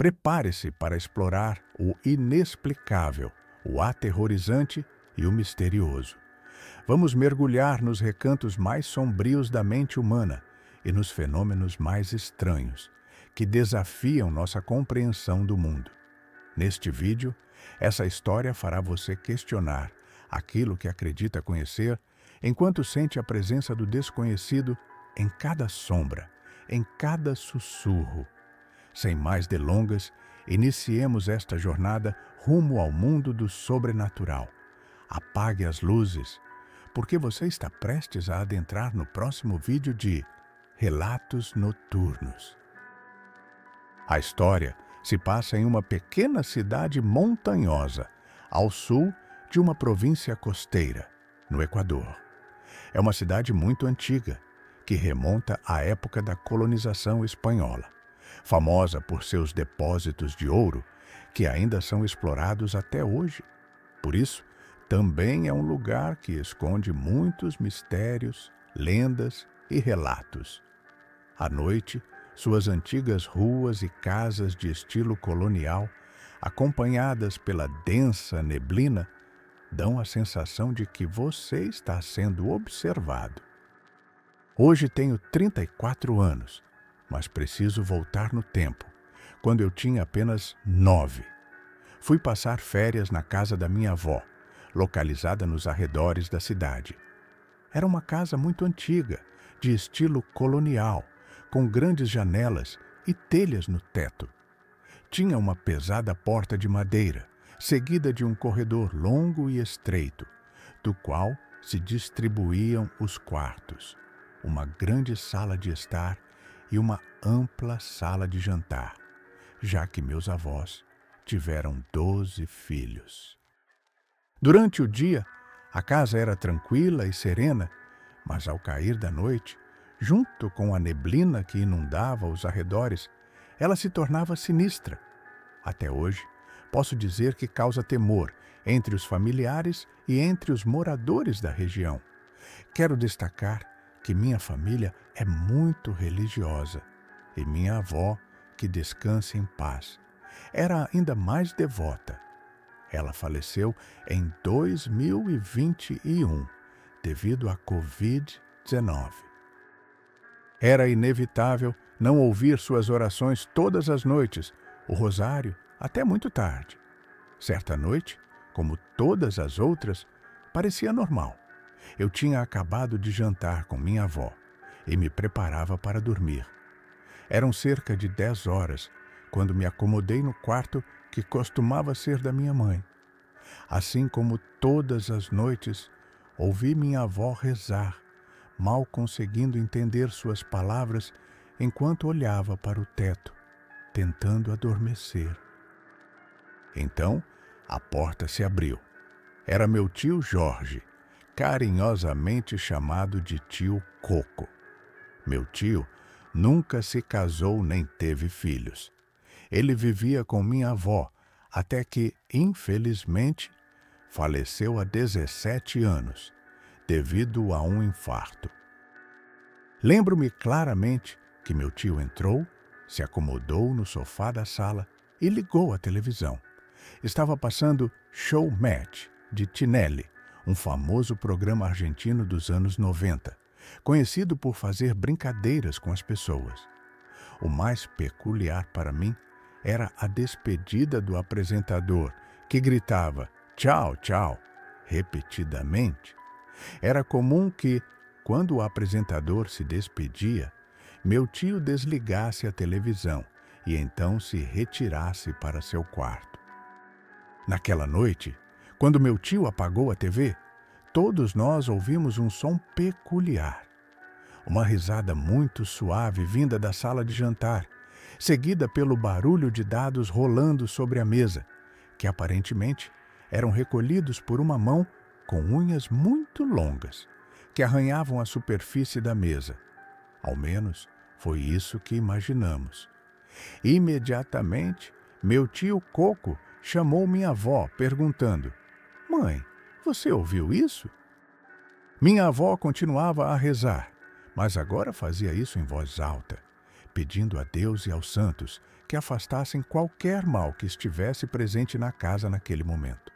Prepare-se para explorar o inexplicável, o aterrorizante e o misterioso. Vamos mergulhar nos recantos mais sombrios da mente humana e nos fenômenos mais estranhos, que desafiam nossa compreensão do mundo. Neste vídeo, essa história fará você questionar aquilo que acredita conhecer, enquanto sente a presença do desconhecido em cada sombra, em cada sussurro. Sem mais delongas, iniciemos esta jornada rumo ao mundo do sobrenatural. Apague as luzes, porque você está prestes a adentrar no próximo vídeo de Relatos Noturnos. A história se passa em uma pequena cidade montanhosa, ao sul de uma província costeira, no Equador. É uma cidade muito antiga, que remonta à época da colonização espanhola, famosa por seus depósitos de ouro, que ainda são explorados até hoje. Por isso, também é um lugar que esconde muitos mistérios, lendas e relatos. À noite, suas antigas ruas e casas de estilo colonial, acompanhadas pela densa neblina, dão a sensação de que você está sendo observado. Hoje tenho 34 anos, mas preciso voltar no tempo, quando eu tinha apenas 9. Fui passar férias na casa da minha avó, localizada nos arredores da cidade. Era uma casa muito antiga, de estilo colonial, com grandes janelas e telhas no teto. Tinha uma pesada porta de madeira, seguida de um corredor longo e estreito, do qual se distribuíam os quartos, uma grande sala de estar e uma ampla sala de jantar, já que meus avós tiveram 12 filhos. Durante o dia, a casa era tranquila e serena, mas ao cair da noite, junto com a neblina que inundava os arredores, ela se tornava sinistra. Até hoje, posso dizer que causa temor entre os familiares e entre os moradores da região. Quero destacar que minha família é muito religiosa e minha avó, que descanse em paz, era ainda mais devota. Ela faleceu em 2021 devido à Covid-19. Era inevitável não ouvir suas orações todas as noites, o rosário até muito tarde. Certa noite, como todas as outras, parecia normal. Eu tinha acabado de jantar com minha avó e me preparava para dormir. Eram cerca de 10 horas, quando me acomodei no quarto que costumava ser da minha mãe. Assim como todas as noites, ouvi minha avó rezar, mal conseguindo entender suas palavras enquanto olhava para o teto, tentando adormecer. Então, a porta se abriu. Era meu tio Jorge, carinhosamente chamado de tio Coco. Meu tio nunca se casou nem teve filhos. Ele vivia com minha avó até que, infelizmente, faleceu há 17 anos, devido a um infarto. Lembro-me claramente que meu tio entrou, se acomodou no sofá da sala e ligou a televisão. Estava passando Showmatch, de Tinelli, um famoso programa argentino dos anos 90, conhecido por fazer brincadeiras com as pessoas. O mais peculiar para mim era a despedida do apresentador, que gritava "tchau, tchau", repetidamente. Era comum que, quando o apresentador se despedia, meu tio desligasse a televisão e então se retirasse para seu quarto. Naquela noite, quando meu tio apagou a TV, todos nós ouvimos um som peculiar. Uma risada muito suave vinda da sala de jantar, seguida pelo barulho de dados rolando sobre a mesa, que aparentemente eram recolhidos por uma mão com unhas muito longas, que arranhavam a superfície da mesa. Ao menos foi isso que imaginamos. Imediatamente, meu tio Coco chamou minha avó, perguntando: "Mãe, você ouviu isso?" Minha avó continuava a rezar, mas agora fazia isso em voz alta, pedindo a Deus e aos santos que afastassem qualquer mal que estivesse presente na casa naquele momento.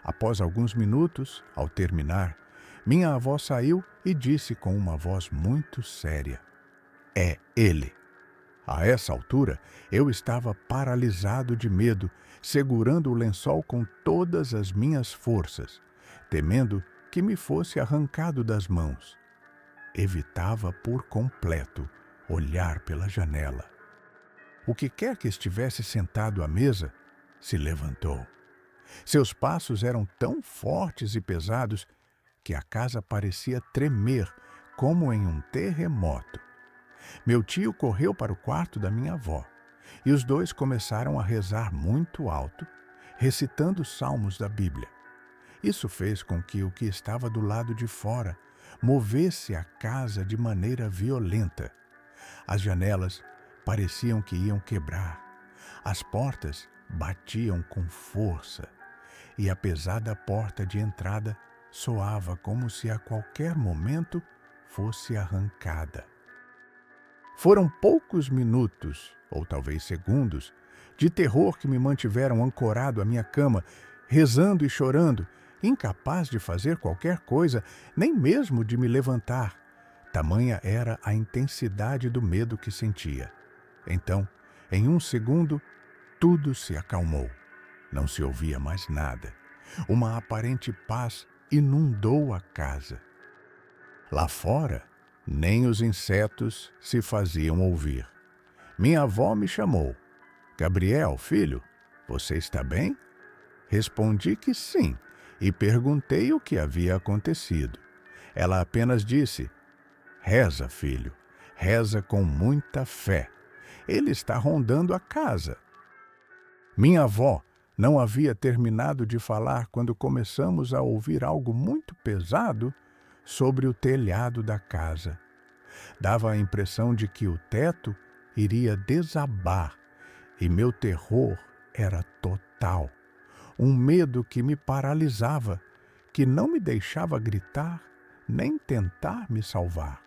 Após alguns minutos, ao terminar, minha avó saiu e disse com uma voz muito séria: "É ele." A essa altura, eu estava paralisado de medo, segurando o lençol com todas as minhas forças, temendo que me fosse arrancado das mãos. Evitava por completo olhar pela janela. O que quer que estivesse sentado à mesa se levantou. Seus passos eram tão fortes e pesados que a casa parecia tremer como em um terremoto. Meu tio correu para o quarto da minha avó e os dois começaram a rezar muito alto, recitando salmos da Bíblia. Isso fez com que o que estava do lado de fora movesse a casa de maneira violenta. As janelas pareciam que iam quebrar, as portas batiam com força e a pesada porta de entrada soava como se a qualquer momento fosse arrancada. Foram poucos minutos, ou talvez segundos, de terror que me mantiveram ancorado à minha cama, rezando e chorando, incapaz de fazer qualquer coisa, nem mesmo de me levantar. Tamanha era a intensidade do medo que sentia. Então, em um segundo, tudo se acalmou. Não se ouvia mais nada. Uma aparente paz inundou a casa. Lá fora, nem os insetos se faziam ouvir. Minha avó me chamou. "Gabriel, filho, você está bem?" Respondi que sim e perguntei o que havia acontecido. Ela apenas disse: "Reza, filho, reza com muita fé. Ele está rondando a casa." Minha avó não havia terminado de falar quando começamos a ouvir algo muito pesado sobre o telhado da casa. Dava a impressão de que o teto iria desabar e meu terror era total. Um medo que me paralisava, que não me deixava gritar nem tentar me salvar.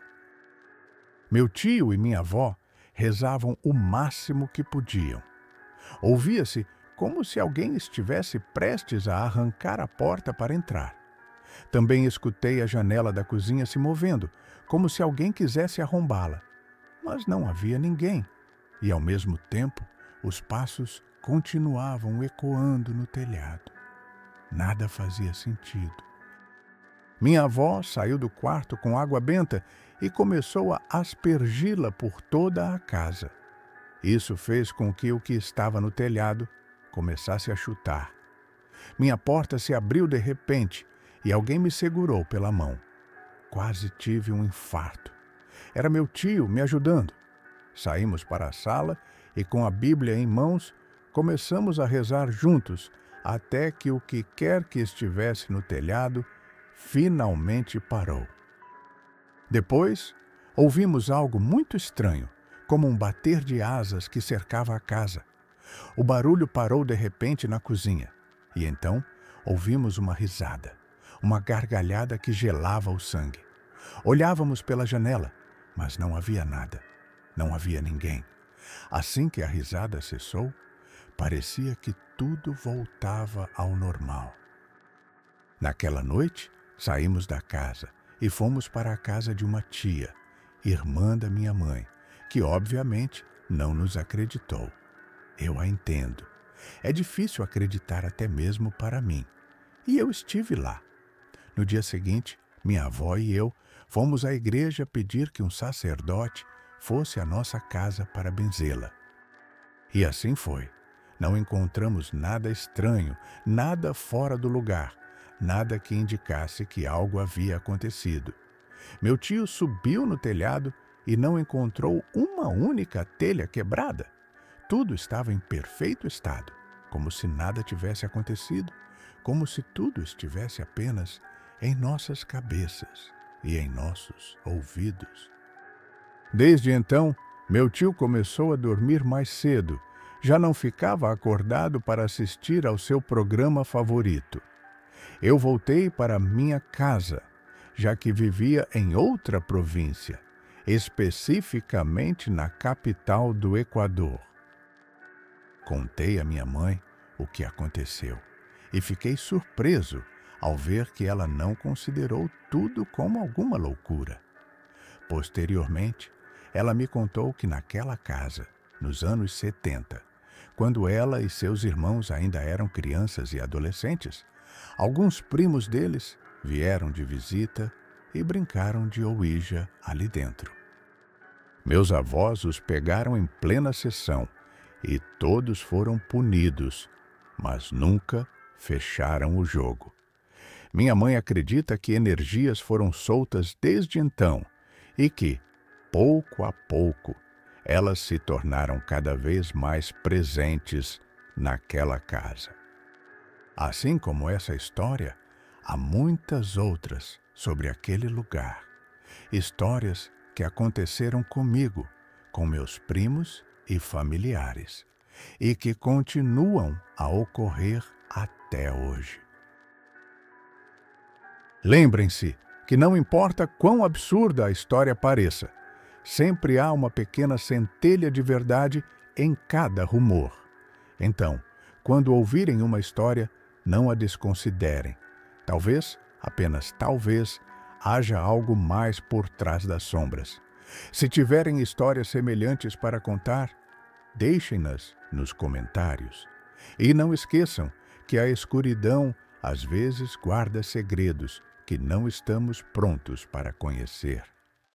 Meu tio e minha avó rezavam o máximo que podiam. Ouvia-se como se alguém estivesse prestes a arrancar a porta para entrar. Também escutei a janela da cozinha se movendo, como se alguém quisesse arrombá-la. Mas não havia ninguém, e ao mesmo tempo os passos continuavam ecoando no telhado. Nada fazia sentido. Minha avó saiu do quarto com água benta e começou a aspergi-la por toda a casa. Isso fez com que o que estava no telhado começasse a chutar. Minha porta se abriu de repente e alguém me segurou pela mão. Quase tive um infarto. Era meu tio me ajudando. Saímos para a sala e, com a Bíblia em mãos, começamos a rezar juntos até que o que quer que estivesse no telhado finalmente parou. Depois, ouvimos algo muito estranho, como um bater de asas que cercava a casa. O barulho parou de repente na cozinha e então ouvimos uma risada, uma gargalhada que gelava o sangue. Olhávamos pela janela, mas não havia nada, não havia ninguém. Assim que a risada cessou, parecia que tudo voltava ao normal. Naquela noite, saímos da casa e fomos para a casa de uma tia, irmã da minha mãe, que obviamente não nos acreditou. Eu a entendo. É difícil acreditar até mesmo para mim. E eu estive lá. No dia seguinte, minha avó e eu fomos à igreja pedir que um sacerdote fosse à nossa casa para benzê-la. E assim foi. Não encontramos nada estranho, nada fora do lugar, nada que indicasse que algo havia acontecido. Meu tio subiu no telhado e não encontrou uma única telha quebrada. Tudo estava em perfeito estado, como se nada tivesse acontecido, como se tudo estivesse apenas em nossas cabeças e em nossos ouvidos. Desde então, meu tio começou a dormir mais cedo. Já não ficava acordado para assistir ao seu programa favorito. Eu voltei para minha casa, já que vivia em outra província, especificamente na capital do Equador. Contei à minha mãe o que aconteceu e fiquei surpreso ao ver que ela não considerou tudo como alguma loucura. Posteriormente, ela me contou que naquela casa, nos anos 70, quando ela e seus irmãos ainda eram crianças e adolescentes, alguns primos deles vieram de visita e brincaram de Ouija ali dentro. Meus avós os pegaram em plena sessão e todos foram punidos, mas nunca fecharam o jogo. Minha mãe acredita que energias foram soltas desde então e que, pouco a pouco, elas se tornaram cada vez mais presentes naquela casa. Assim como essa história, há muitas outras sobre aquele lugar. Histórias que aconteceram comigo, com meus primos e familiares, e que continuam a ocorrer até hoje. Lembrem-se que não importa quão absurda a história pareça, sempre há uma pequena centelha de verdade em cada rumor. Então, quando ouvirem uma história, não a desconsiderem. Talvez, apenas talvez, haja algo mais por trás das sombras. Se tiverem histórias semelhantes para contar, deixem-nas nos comentários. E não esqueçam que a escuridão às vezes guarda segredos que não estamos prontos para conhecer.